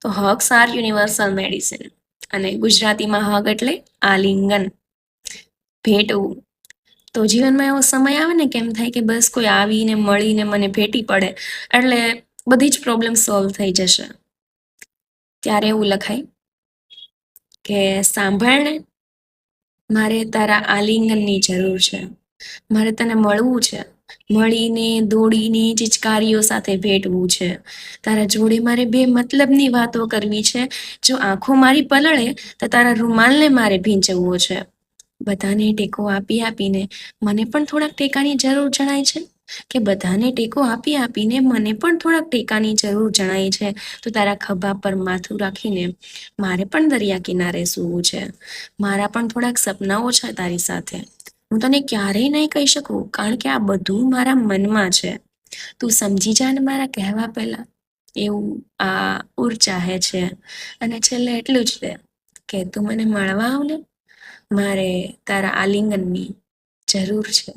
તો hugs R universal medicine, અને ગુજરાતીમાં હગ એટલે આલિંગન, ભેટવું. તો જીવનમાં એવો સમય આવે ને કેમ થાય કે બસ કોઈ આવીને મળીને મને ભેટી પડે એટલે બધી જ પ્રોબ્લેમ સોલ્વ થઈ જશે. ત્યારે એવું લખાય કે સાંભળને, મારે તારા આલિંગનની જરૂર છે, મારે તને મળવું છે, મળીને દોડીને ચિચકારીઓ સાથે ભેટવું છે, તારા જોડે મારે બે મતલબની વાતો કરવી છે. જો આંખો મારી પલળે તો તારા રૂમાલને મારે ભીંજવવો છે. બધાને ટેકો આપી આપીને મને પણ થોડાક ટેકાની જરૂર જણાય છે, કે બધાને ટેકો આપી આપીને મને પણ થોડાક ટેકાની જરૂર જણાય છે. તો તારા ખભા પર માથું રાખીને મારે પણ દરિયા કિનારે સૂવું છે. મારા પણ થોડાક સપનાઓ છે તારી સાથે. હું તને ક્યારેય નહીં કહી શકું, કારણ કે આ બધું મારા મનમાં છે. તું સમજી જા ને મારા કહેવા પહેલા. એવું આ ઉર ચાહે છે. અને છેલ્લે એટલું જ દે કે તું મને મળવા આવ ને, મારે તારા આલિંગનની જરૂર છે.